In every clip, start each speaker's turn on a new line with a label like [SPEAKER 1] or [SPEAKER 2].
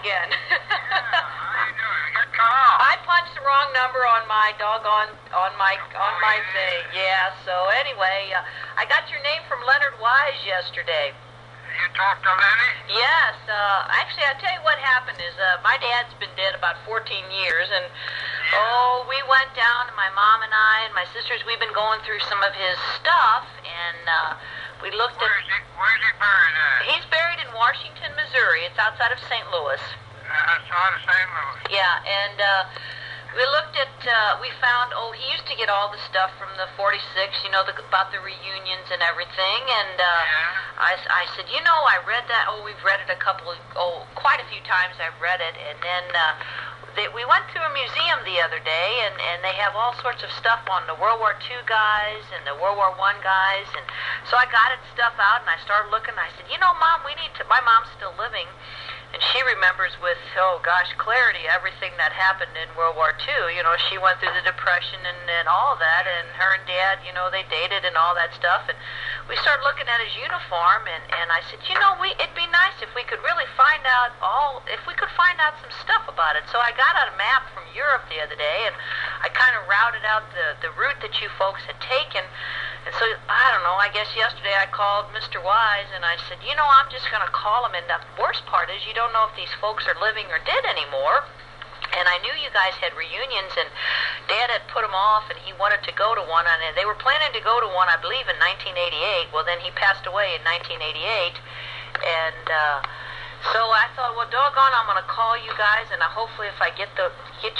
[SPEAKER 1] again.
[SPEAKER 2] Yeah, how you doing? You got cut off.
[SPEAKER 1] I punched the wrong number on my doggone on my thing. Yeah. So anyway, I got your name from Leonard Wise yesterday.
[SPEAKER 2] You talked to Lenny?
[SPEAKER 1] Yes. Actually, I'll tell you what happened is my dad's been dead about 14 years, and we went down, my mom and I and my sisters, we've been going through some of his stuff, and we looked
[SPEAKER 2] Where's he buried at?
[SPEAKER 1] He's buried in Washington, Missouri. It's outside of St. Louis.
[SPEAKER 2] Outside of St. Louis.
[SPEAKER 1] Yeah, and we looked at, we found, he used to get all the stuff from the 46, about the reunions and everything, and I said, I read that, we've read it quite a few times I've read it, and then we went to a museum the other day, and they have all sorts of stuff on the World War II guys and the World War I guys, and so I got stuff out, and I started looking, and I said, Mom, my mom's still living, and she remembers with, clarity everything that happened in World War II. She went through the Depression and all of that, and her and Dad, they dated and all that stuff. And we started looking at his uniform, and I said, it'd be nice if we could really find out some stuff about it. So I got out a map from Europe the other day, and I kind of routed out the route that you folks had taken. And so, I don't know, I guess yesterday I called Mr. Wise, and I said, I'm just going to call him, and the worst part is you don't know if these folks are living or dead anymore. And I knew you guys had reunions, and Dad had put them off, and he wanted to go to one, and they were planning to go to one, I believe, in 1988. Well, then he passed away in 1988, and so I thought, well, doggone, I'm going to call you guys, and hopefully if I get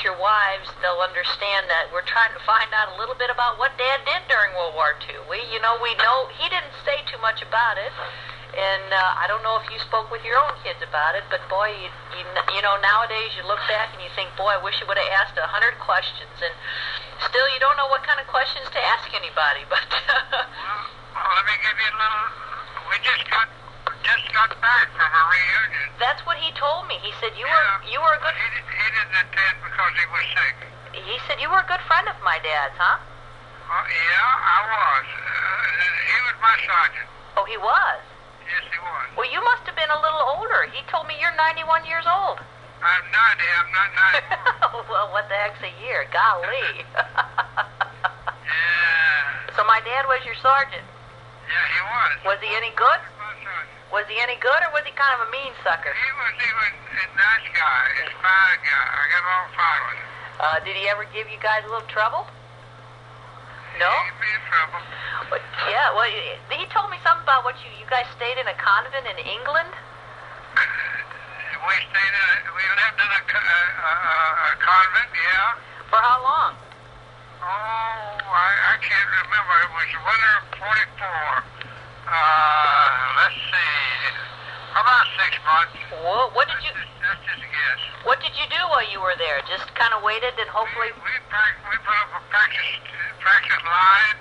[SPEAKER 1] your wives, they'll understand that we're trying to find out a little bit about what Dad did during World War II. We know he didn't say too much about it, and I don't know if you spoke with your own kids about it, but boy, nowadays you look back and you think, boy, I wish you would have asked 100 questions, and still you don't know what kind of questions to ask anybody, but...
[SPEAKER 2] well, let me give you a little... We just got back from a reunion.
[SPEAKER 1] That's what he told me. He said you were a good...
[SPEAKER 2] He didn't attend because he was sick.
[SPEAKER 1] He said you were a good friend of my dad's, huh?
[SPEAKER 2] Yeah, I was. He was my sergeant.
[SPEAKER 1] Oh, he was?
[SPEAKER 2] Yes, he was.
[SPEAKER 1] Well, you must have been a little older. He told me you're 91 years old.
[SPEAKER 2] I'm 90. I'm not 94.
[SPEAKER 1] Well, what the heck's a year? Golly.
[SPEAKER 2] Yeah.
[SPEAKER 1] So my dad was your sergeant?
[SPEAKER 2] Yeah, he was.
[SPEAKER 1] Was he any good?
[SPEAKER 2] He was my sergeant.
[SPEAKER 1] Was he any good, or was he kind of a mean sucker?
[SPEAKER 2] He was a nice guy. He's a fine guy. I got along fine with him.
[SPEAKER 1] Did he ever give you guys a little trouble? No?
[SPEAKER 2] He gave me in trouble.
[SPEAKER 1] But, yeah, well, he told me something about what you guys stayed in a convent in England?
[SPEAKER 2] We lived in a convent, yeah.
[SPEAKER 1] For how long?
[SPEAKER 2] Oh, I can't remember. It was the winter of 44. Let's see. About 6 months.
[SPEAKER 1] Well,
[SPEAKER 2] That's just a guess.
[SPEAKER 1] What did you do while you were there? Just kind of waited and hopefully...
[SPEAKER 2] We put up a practice line.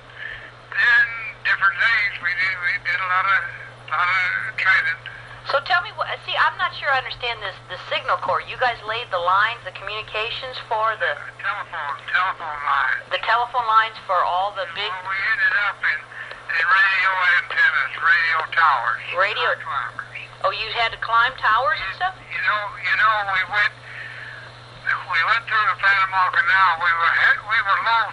[SPEAKER 2] Then different things. We did a lot of training.
[SPEAKER 1] So tell me, I'm not sure I understand the signal corps. You guys laid the lines, the communications for the...
[SPEAKER 2] Telephone line.
[SPEAKER 1] The telephone lines for all the big...
[SPEAKER 2] Well, we ended up in radio antennas, radio towers.
[SPEAKER 1] Radio... Oh, you had to climb towers and stuff?
[SPEAKER 2] We went through the Panama Canal. We were low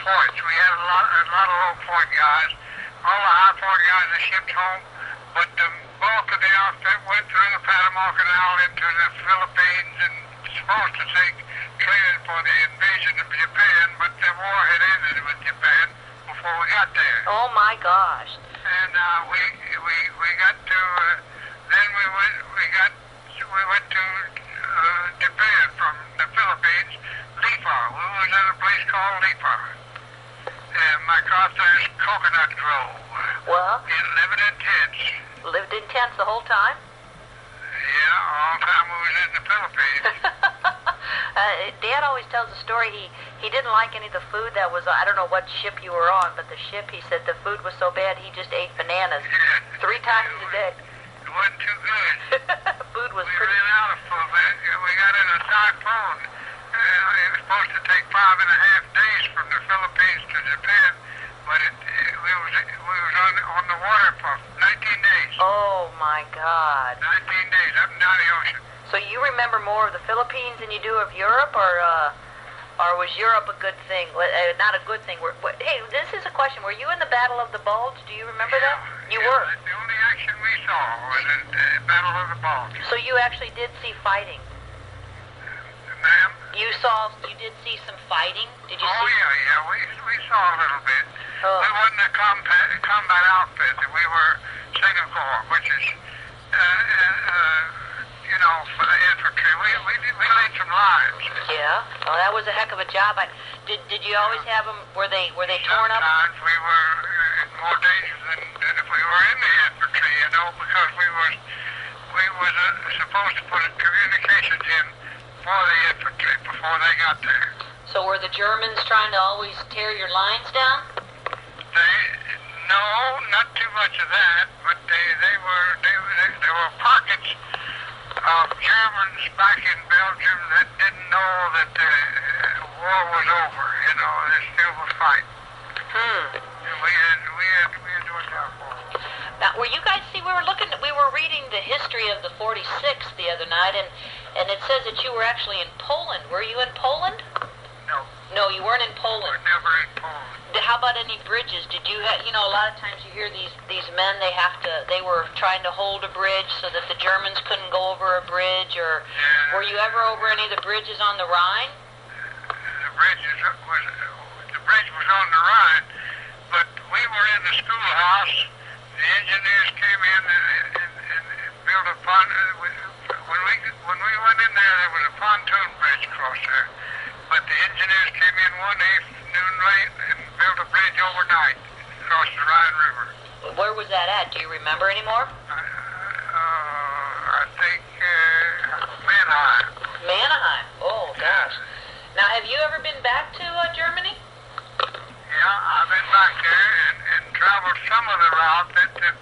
[SPEAKER 2] points. We had a lot of low point guys. All the high point guys are shipped home, but the bulk of the outfit went through the Panama Canal into the Philippines and supposed to take training for the invasion of Japan, but the war had ended with Japan before we got there.
[SPEAKER 1] Oh my gosh!
[SPEAKER 2] And we got to then we went to Japan from the Philippines, Lipa. We was at a place called Lipa, and my cross there's coconut grove.
[SPEAKER 1] Well,
[SPEAKER 2] And living in tents.
[SPEAKER 1] lived in tents the whole time?
[SPEAKER 2] Yeah, all the time we was in the Philippines.
[SPEAKER 1] Dad always tells the story. He didn't like any of the food that was, I don't know what ship you were on, but the ship, he said the food was so bad he just ate bananas 3 times a day.
[SPEAKER 2] It wasn't too good.
[SPEAKER 1] Food was
[SPEAKER 2] We
[SPEAKER 1] pretty...
[SPEAKER 2] ran out of food, man. We got in a typhoon. It was supposed to take 5.5 days from the Philippines to Japan, but we was on the water for 19 days.
[SPEAKER 1] Oh my God.
[SPEAKER 2] 19 days up and down the ocean.
[SPEAKER 1] So remember more of the Philippines than you do of Europe, or was Europe a good thing? Not a good thing. Hey, this is a question. Were you in the Battle of the Bulge? Do you remember that? You were.
[SPEAKER 2] The only action we saw was in the Battle of the Bulge.
[SPEAKER 1] So you actually did see fighting.
[SPEAKER 2] Ma'am?
[SPEAKER 1] You did see some fighting? Did you see?
[SPEAKER 2] Yeah. We saw a little bit.
[SPEAKER 1] Oh.
[SPEAKER 2] We wasn't a combat outfit. We were Single Corps, which is, for the infantry. We laid some lines.
[SPEAKER 1] Yeah. Oh, that was a heck of a job. Did you always have them? Were they torn up?
[SPEAKER 2] Sometimes we were in more danger than if we were in the infantry, because we was supposed to put communications in for the infantry before they got there.
[SPEAKER 1] So were the Germans trying to always tear your lines down?
[SPEAKER 2] No, not too much of that, but there were pockets of Germans back in Belgium that didn't know that the war was over. They still were fighting. And we had to watch out for them.
[SPEAKER 1] Now, were you guys, we were reading the history of the 46th the other night, and it says that you were actually in Poland. Were you in Poland?
[SPEAKER 2] No.
[SPEAKER 1] No, you weren't in Poland.
[SPEAKER 2] We were never in Poland.
[SPEAKER 1] How about any bridges? Did you have, a lot of times you hear these men, they were trying to hold a bridge so that the Germans couldn't go over a bridge, or were you ever over any of the bridges on the Rhine?
[SPEAKER 2] The bridge was on the Rhine, but we were in the schoolhouse. The engineers came in and built a when we went in there was a pontoon bridge across there. But the engineers came in one afternoon late and built a bridge overnight across the Rhine River.
[SPEAKER 1] Where was that at? Do you remember anymore?
[SPEAKER 2] I think Mannheim.
[SPEAKER 1] Mannheim. Oh, gosh. Now, have you ever been back to Germany?
[SPEAKER 2] Yeah, I've been back there and traveled some of the route that the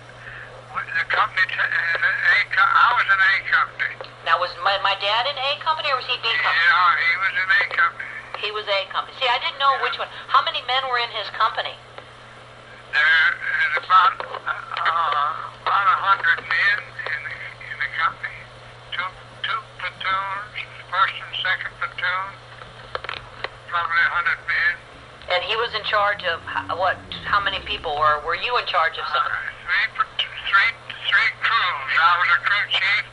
[SPEAKER 2] company, I was in A company.
[SPEAKER 1] Now, was my dad in A company, or was he B company?
[SPEAKER 2] Yeah, he was in A company.
[SPEAKER 1] He was A company. See, I didn't know which one. How many men were in his company?
[SPEAKER 2] There is about 100 men in the company. Two platoons, first and second platoon, probably 100 men.
[SPEAKER 1] And he was in charge of how many people? Or were you in charge of some?
[SPEAKER 2] Three crews. I was a crew chief,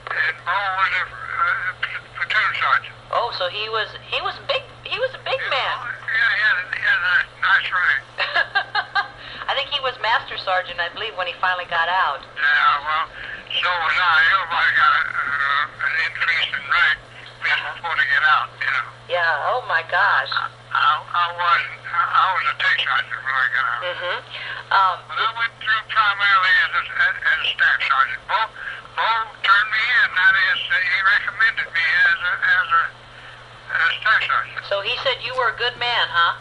[SPEAKER 2] and Bo was a platoon sergeant.
[SPEAKER 1] Oh, so he was big. He was a big man.
[SPEAKER 2] Yeah, he had a nice rank.
[SPEAKER 1] I think he was master sergeant, I believe, when he finally got out.
[SPEAKER 2] Yeah, well, so was I. Everybody got an increase in rank before they get out.
[SPEAKER 1] Yeah. Oh my gosh.
[SPEAKER 2] I was a tank sergeant when I got out.
[SPEAKER 1] Mm-hmm.
[SPEAKER 2] But I went through primarily as a staff sergeant. Bo turned me in. That is, he recommended me as a staff sergeant.
[SPEAKER 1] So he said you were a good man, huh?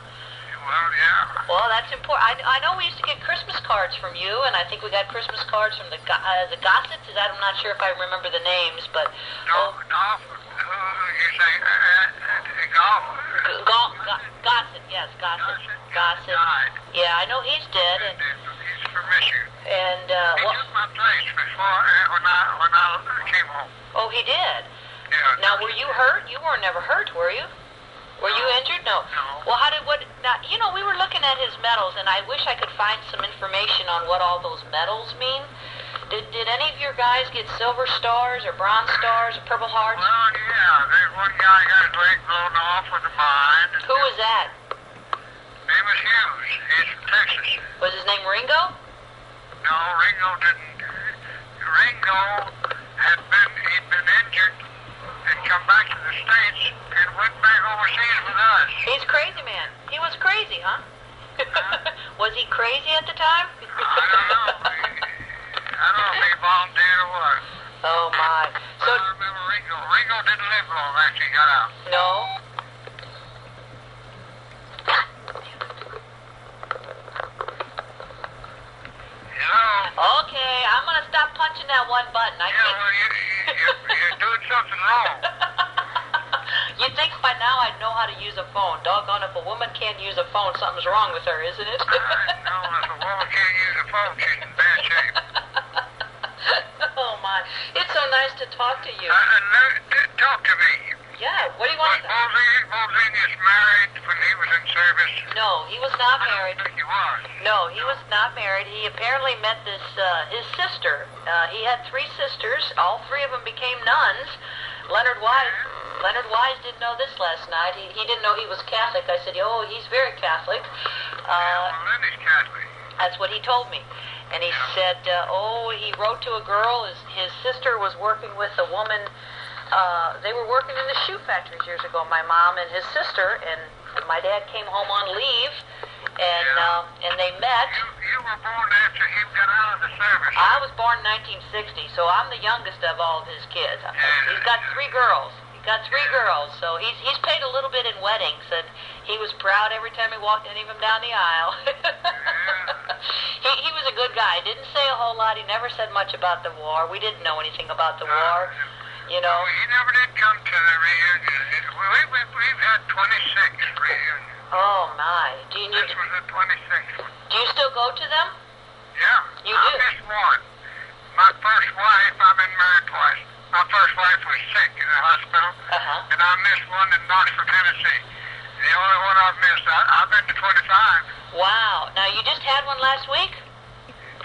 [SPEAKER 2] Well, yeah.
[SPEAKER 1] Well, that's important. I know we used to get Christmas cards from you, and I think we got Christmas cards from the Gossets. I'm not sure if I remember the names, but...
[SPEAKER 2] You say,
[SPEAKER 1] Gossett, yes, Gossett. Gossett. Yeah, I know he's dead. And
[SPEAKER 2] he's from Michigan.
[SPEAKER 1] And,
[SPEAKER 2] he took my place before, when I came home.
[SPEAKER 1] Oh, he did?
[SPEAKER 2] Yeah.
[SPEAKER 1] Now, were you hurt? You were never hurt, were you? Were you injured? No. Well, now, we were looking at his medals, and I wish I could find some information on what all those medals mean. Did any of your guys get silver stars or bronze stars or purple hearts?
[SPEAKER 2] Well, yeah. There's one guy got his leg blown off with a mine.
[SPEAKER 1] Who was that?
[SPEAKER 2] His name was Hughes. He's from Texas.
[SPEAKER 1] Was his name Ringo?
[SPEAKER 2] No, Ringo didn't. Ringo he'd been injured and come back to the States and went back overseas with us.
[SPEAKER 1] He's crazy, man. He was crazy, huh? Was he crazy at the time?
[SPEAKER 2] I don't know. I don't know if he volunteered or what.
[SPEAKER 1] Oh, my. So,
[SPEAKER 2] I remember Ringo. Ringo didn't live long after he got out.
[SPEAKER 1] No?
[SPEAKER 2] Hello?
[SPEAKER 1] Okay, I'm going to stop punching that one button.
[SPEAKER 2] Well, you're doing something wrong.
[SPEAKER 1] You'd think by now I'd know how to use a phone. Doggone, if a woman can't use a phone, something's wrong with her, isn't it?
[SPEAKER 2] No, if a woman can't use a phone, she's in bad shape.
[SPEAKER 1] Oh, my. It's so nice to talk to you.
[SPEAKER 2] talk to me.
[SPEAKER 1] Yeah, what do you want to...
[SPEAKER 2] Bozenius married when he was in service?
[SPEAKER 1] No, he was not married.
[SPEAKER 2] I don't think he was.
[SPEAKER 1] No, he was not married. He apparently met this, his sister. He had 3 sisters. All 3 of them became nuns. Leonard Wise didn't know this last night. He didn't know he was Catholic. I said, oh, he's very Catholic.
[SPEAKER 2] Well, then he's Catholic.
[SPEAKER 1] That's what he told me. And he said, he wrote to a girl. His sister was working with a woman. They were working in the shoe factories years ago, my mom and his sister, and my dad came home on leave, and they met.
[SPEAKER 2] You were born after he got out of the service.
[SPEAKER 1] I was born in 1960, so I'm the youngest of all of his kids. He's got 3 girls. So he's paid a little bit in weddings, and he was proud every time he walked any of them down the aisle. He was a good guy. Didn't say a whole lot. He never said much about the war. We didn't know anything about the war. You know.
[SPEAKER 2] He never did come to the reunion. We've had 26 reunions.
[SPEAKER 1] Oh my!
[SPEAKER 2] This was the 26th one.
[SPEAKER 1] Do you still go to them?
[SPEAKER 2] Yeah.
[SPEAKER 1] You
[SPEAKER 2] I
[SPEAKER 1] do?
[SPEAKER 2] missed one. My first wife, I've been married twice. My first wife was sick in the hospital, and I missed one in Knoxville, Tennessee. The only one I've missed. I've been to 25.
[SPEAKER 1] Wow! Now you just had one last week?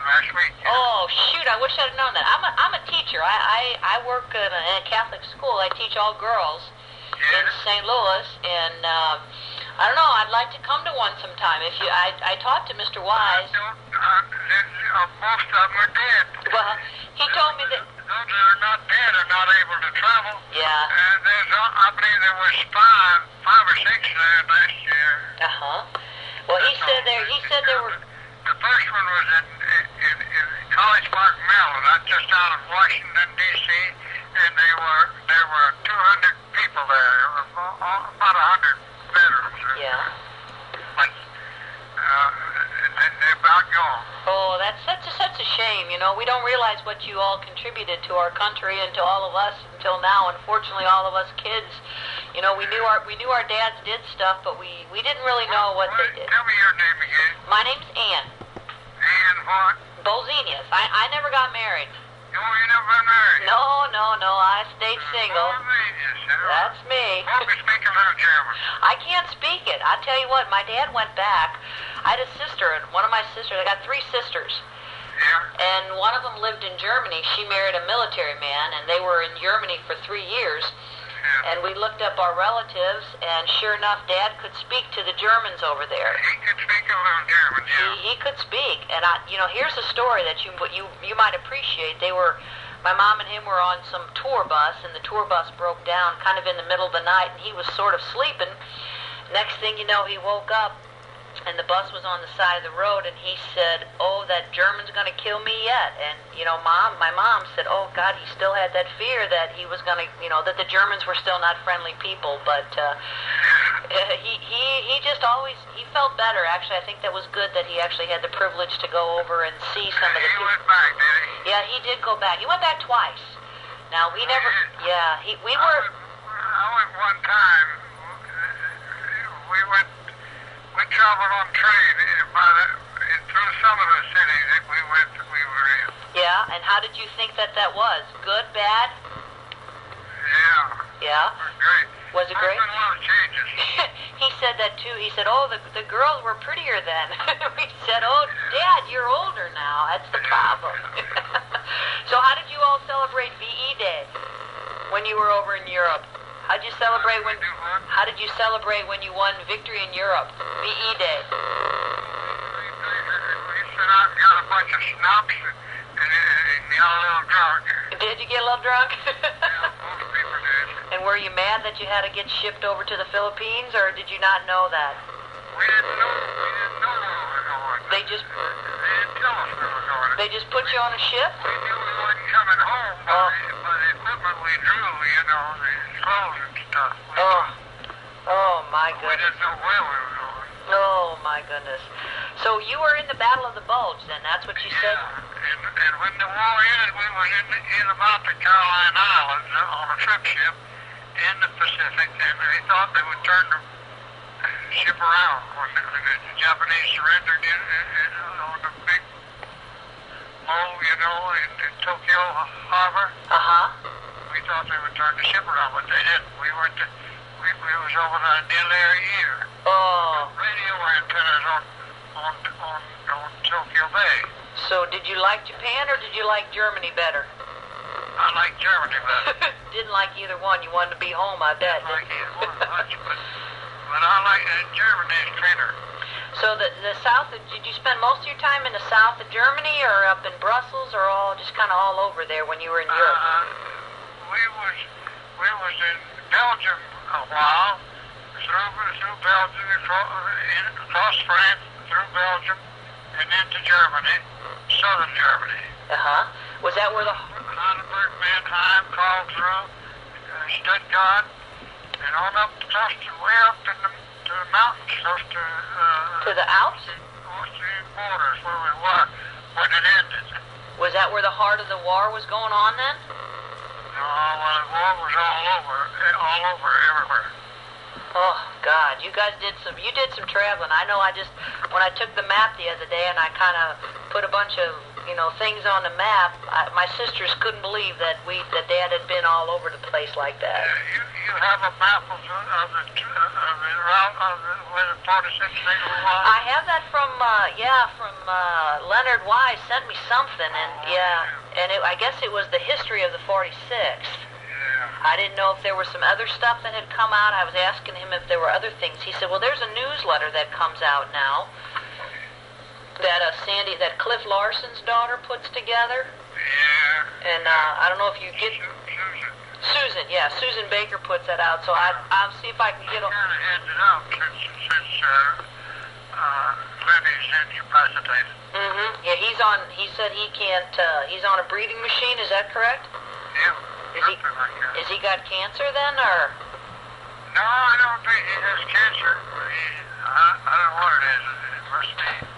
[SPEAKER 2] Last week. Yeah.
[SPEAKER 1] Oh shoot! I wish I'd known that. I'm a teacher. I work in a Catholic school. I teach all girls in St. Louis, and I don't know. I'd like to come to one sometime. If you, I talked to Mr. Wise.
[SPEAKER 2] Most of them are dead.
[SPEAKER 1] Well, he told me that.
[SPEAKER 2] Those that are not dead are not able to travel.
[SPEAKER 1] Yeah.
[SPEAKER 2] And I believe there was five or six there last year.
[SPEAKER 1] Well, he said there were.
[SPEAKER 2] The first one was in College Park, Maryland. That's just out of Washington D.C. And there were 200 people there. There were about 100 veterans.
[SPEAKER 1] Yeah.
[SPEAKER 2] But they're about gone.
[SPEAKER 1] Oh, that's such a shame. You know, we don't realize what you all contributed to our country and to all of us until now. Unfortunately, all of us kids, you know, we knew our dads did stuff, but we didn't really know what they did.
[SPEAKER 2] Tell me your name again.
[SPEAKER 1] My name's Ann.
[SPEAKER 2] Ann what?
[SPEAKER 1] Bozenius. I never got married.
[SPEAKER 2] Oh, you never been married?
[SPEAKER 1] No. I stayed single.
[SPEAKER 2] Bozenius,
[SPEAKER 1] That's me.
[SPEAKER 2] Hope you speak a little German.
[SPEAKER 1] I can't speak it. I tell you what, my dad went back. I had a sister, and one of my sisters, I got 3 sisters.
[SPEAKER 2] Yeah.
[SPEAKER 1] And one of them lived in Germany. She married a military man, and they were in Germany for 3 years.
[SPEAKER 2] Yeah.
[SPEAKER 1] And we looked up our relatives, and sure enough, Dad could speak to the Germans over there.
[SPEAKER 2] He could speak a little German, yeah.
[SPEAKER 1] He could speak, and here's a story that you might appreciate. My mom and him were on some tour bus, and the tour bus broke down kind of in the middle of the night, and he was sort of sleeping. Next thing you know, he woke up, and the bus was on the side of the road, and he said, "Oh, that German's going to kill me yet." And my mom said, "Oh God," he still had that fear that he was going to, that the Germans were still not friendly people. But he just always felt better. Actually, I think that was good that he actually had the privilege to go over and see some of the people.
[SPEAKER 2] He went back, did he?
[SPEAKER 1] Yeah, he did go back. He went back twice. Now we never. Yeah, we were.
[SPEAKER 2] I went one time. We traveled on train through some of the cities that we were in.
[SPEAKER 1] Yeah, and how did you think that was? Good, bad?
[SPEAKER 2] Yeah.
[SPEAKER 1] Yeah?
[SPEAKER 2] It was great.
[SPEAKER 1] Was it great?
[SPEAKER 2] There's been a lot of changes.
[SPEAKER 1] He said that too. He said, "Oh, the girls were prettier then." We said, "Oh, Dad, you're older now. That's the problem." So how did you all celebrate VE Day when you were over in Europe? How did you celebrate when you won victory in Europe? VE Day.
[SPEAKER 2] We sent out and got a bunch of schnapps and got a little drunk.
[SPEAKER 1] Did you get a little drunk?
[SPEAKER 2] Yeah, most people did.
[SPEAKER 1] And were you mad that you had to get shipped over to the Philippines, or did you not know that?
[SPEAKER 2] We didn't know where we were going.
[SPEAKER 1] They just
[SPEAKER 2] didn't tell us where we were going.
[SPEAKER 1] They just put you on a ship?
[SPEAKER 2] We knew we wasn't coming home by the equipment we drew, the clothes and stuff.
[SPEAKER 1] Oh my
[SPEAKER 2] We
[SPEAKER 1] goodness.
[SPEAKER 2] didn't know where we were going.
[SPEAKER 1] Oh my goodness. So you were in the Battle of the Bulge then, that's what you said?
[SPEAKER 2] Yeah, and when the war ended, we were in about the Caroline Islands on a trip ship in the Pacific, and they thought they would turn the ship around when the Japanese surrendered on the big mole, in Tokyo Harbor.
[SPEAKER 1] Uh-huh.
[SPEAKER 2] We thought they would turn the ship around, but they didn't. We went to, we was over there nearly a year.
[SPEAKER 1] Oh.
[SPEAKER 2] Radio antennas on Tokyo Bay.
[SPEAKER 1] So did you like Japan or did you like Germany better?
[SPEAKER 2] I like Germany better.
[SPEAKER 1] Didn't like either one. You wanted to be home, I bet.
[SPEAKER 2] I like either one much, but I like Germany is cleaner.
[SPEAKER 1] So the south, did you spend most of your time in the south of Germany or up in Brussels or all just kind of all over there when you were in Europe?
[SPEAKER 2] We was in Belgium a while, through Belgium, across France, through Belgium, and into Germany, southern Germany.
[SPEAKER 1] Uh-huh. Was that where the...
[SPEAKER 2] Heidelberg, Mannheim, Karlsruhe, Stuttgart, and on up close to way up in the mountains, close to
[SPEAKER 1] the Alps?
[SPEAKER 2] Austrian borders where we were when it ended.
[SPEAKER 1] Was that where the heart of the war was going on then?
[SPEAKER 2] No, well, the war was all over, everywhere.
[SPEAKER 1] Oh, God, you guys did some traveling. I know when I took the map the other day and I kind of put a bunch of, things on the map, my sisters couldn't believe that Dad had been all over the place like that.
[SPEAKER 2] You have a map of the route of where the 46 signal was?
[SPEAKER 1] I have that from Leonard Wise sent me something, and I guess it was the history of the 46th. I didn't know if there was some other stuff that had come out. I was asking him if there were other things. He said, well, there's a newsletter that comes out now that Cliff Larson's daughter puts together.
[SPEAKER 2] Yeah.
[SPEAKER 1] And I don't know if you get...
[SPEAKER 2] Susan.
[SPEAKER 1] Susan Baker puts that out, so I'll see if I can get...
[SPEAKER 2] I kind of heads it up since Lenny's incapacitated.
[SPEAKER 1] Mm-hmm. Yeah, he said he can't, he's on a breathing machine, is that correct?
[SPEAKER 2] Yeah.
[SPEAKER 1] Is he got cancer then, or?
[SPEAKER 2] No, I don't think he has cancer. I don't know what it is. It must be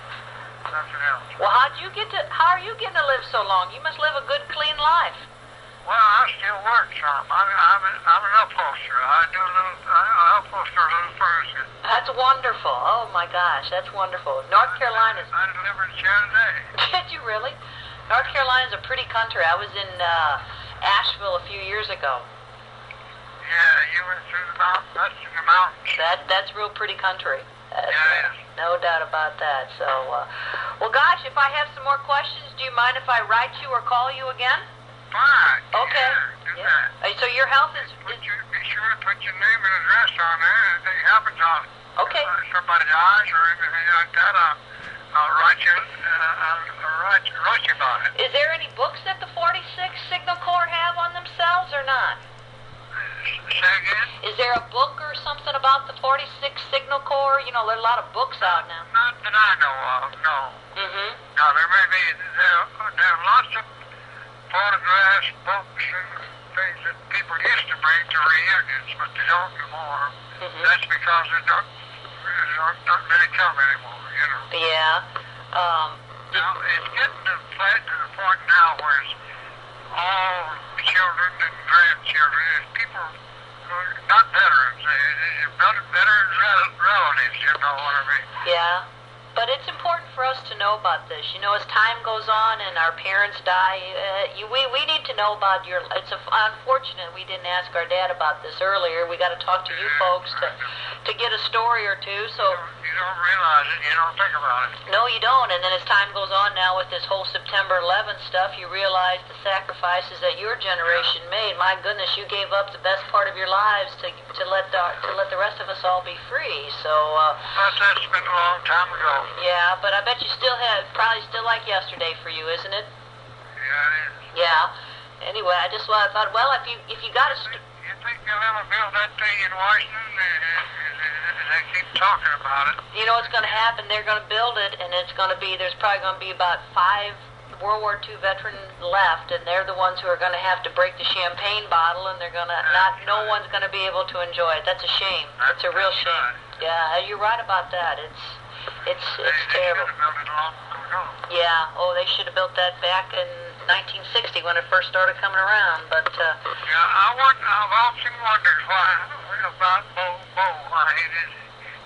[SPEAKER 2] something else.
[SPEAKER 1] Well, how are you getting to live so long? You must live a good, clean life.
[SPEAKER 2] Well, I still work some. I'm an upholsterer. I upholster a little furniture.
[SPEAKER 1] That's wonderful. Oh my gosh, that's wonderful. North Carolina's.
[SPEAKER 2] I delivered a chair today.
[SPEAKER 1] Did you really? North Carolina's a pretty country. I was in Asheville a few years ago.
[SPEAKER 2] Yeah, you went through the mountains. That's in the mountains.
[SPEAKER 1] That's real pretty country.
[SPEAKER 2] Yeah.
[SPEAKER 1] No doubt about that. So, well, gosh, if I have some more questions, do you mind if I write you or call you again?
[SPEAKER 2] Fine.
[SPEAKER 1] Okay.
[SPEAKER 2] Yeah, do that.
[SPEAKER 1] So your health is...
[SPEAKER 2] Be sure to put your name and address on there. If anything happens on it.
[SPEAKER 1] Okay.
[SPEAKER 2] If somebody dies or anything like that, I'll write you about it.
[SPEAKER 1] Is there any books that the 46 Signal Corps have on themselves or not?
[SPEAKER 2] Say again?
[SPEAKER 1] Is there a book or something about the 46 Signal Corps? There are a lot of books out now.
[SPEAKER 2] Not that I know of, no.
[SPEAKER 1] Mm-hmm.
[SPEAKER 2] Now, there may be, there are lots of photographs, books, and things that people used to bring to reunions, but they don't anymore.
[SPEAKER 1] Mm-hmm.
[SPEAKER 2] That's because they don't really come anymore,
[SPEAKER 1] Yeah.
[SPEAKER 2] Now, it's getting to the point now where it's all children and grandchildren, and people who are not veterans, veterans relatives, you know what I mean?
[SPEAKER 1] Yeah. But it's important for us to know about this. As time goes on and our parents die, we need to know about it's unfortunate we didn't ask our dad about this earlier. We got to talk to you folks to get a story or two. So
[SPEAKER 2] you don't realize it. You don't think about it.
[SPEAKER 1] No, you don't. And then as time goes on now with this whole September 11th stuff, you realize the sacrifices that your generation made. My goodness, you gave up the best part of your lives to let the rest of us all be free. So
[SPEAKER 2] that's been a long time ago.
[SPEAKER 1] Yeah, but I bet you probably still like yesterday for you, isn't it?
[SPEAKER 2] Yeah, it is.
[SPEAKER 1] Yeah. Anyway, I thought, well, if you got a...
[SPEAKER 2] You think they'll ever build that thing in Washington? They keep talking about it.
[SPEAKER 1] You know what's going to happen? They're going to build it, and there's probably going to be about 5 World War II veterans left, and they're the ones who are going to have to break the champagne bottle, and they're going to no one's going to be able to enjoy it. That's a shame. It's a real shame.
[SPEAKER 2] Right.
[SPEAKER 1] Yeah, you're right about that. It's terrible.
[SPEAKER 2] They should have built it long ago.
[SPEAKER 1] Yeah. Oh, they should have built that back in 1960 when it first started coming around. But
[SPEAKER 2] yeah, I've often wondered about Bo. Why he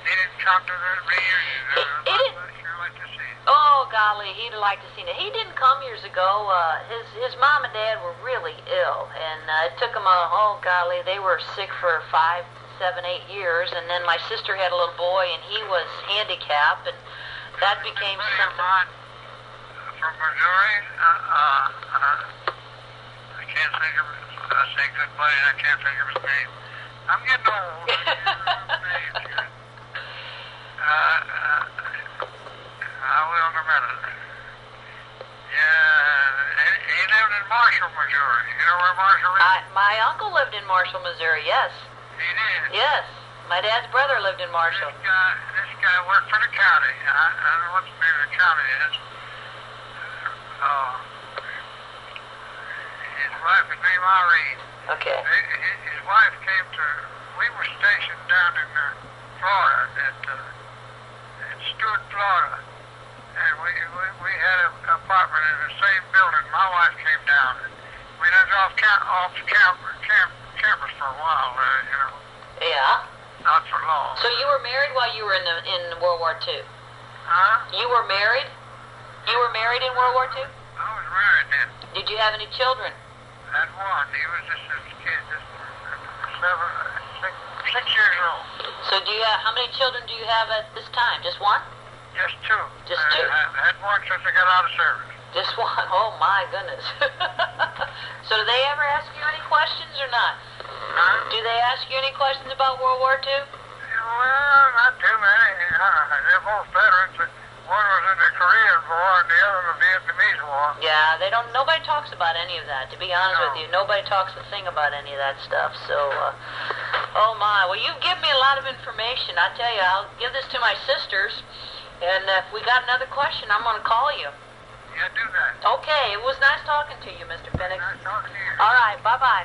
[SPEAKER 2] didn't come to the reunion. I'd sure like to see it.
[SPEAKER 1] Oh, golly, he'd have liked to see it. He didn't come years ago. His mom and dad were really ill, and it took them golly, they were sick for 5, 7, 8 years, and then my sister had a little boy, and he was handicapped, and that became something.
[SPEAKER 2] From Missouri, I can't think of it. I say good buddy, and I can't think of his name. I'm getting old. I will in a minute. Yeah, he lived in Marshall, Missouri. You know where Marshall is?
[SPEAKER 1] My uncle lived in Marshall, Missouri, yes.
[SPEAKER 2] He did?
[SPEAKER 1] Yes. My dad's brother lived in Marshall.
[SPEAKER 2] This guy worked for the county. I don't know what the name of the county is. His wife is named Irene.
[SPEAKER 1] Okay.
[SPEAKER 2] His wife came to, we were stationed down in Florida, in Stewart, Florida. And we had an apartment in the same building. My wife came down. And we lived off campus for a while, you know.
[SPEAKER 1] Yeah.
[SPEAKER 2] Not for long.
[SPEAKER 1] So you were married while you were in World War II?
[SPEAKER 2] Huh?
[SPEAKER 1] You were married? You were married in World War II?
[SPEAKER 2] I was married then.
[SPEAKER 1] Did you have any children?
[SPEAKER 2] I had one. He was just a kid, just 6 years old.
[SPEAKER 1] So how many children do you have at this time? Just one?
[SPEAKER 2] Just two.
[SPEAKER 1] Just two?
[SPEAKER 2] I had one since I got out of service.
[SPEAKER 1] Just one? Oh, my goodness. So do they ever ask you any questions or not?
[SPEAKER 2] Huh?
[SPEAKER 1] Do they ask you any questions about World War II?
[SPEAKER 2] Well, not too many. They're both veterans. One was in the Korean War and the other in the Vietnamese War.
[SPEAKER 1] Yeah, nobody talks about any of that, to be honest with you. Nobody talks a thing about any of that stuff. So, oh my. Well, you've given me a lot of information. I tell you, I'll give this to my sisters. And if we got another question, I'm going to call you.
[SPEAKER 2] Yeah, do that.
[SPEAKER 1] Okay, it was nice talking to you, Mr. Pinnix.
[SPEAKER 2] Nice talking to you.
[SPEAKER 1] All right, bye-bye.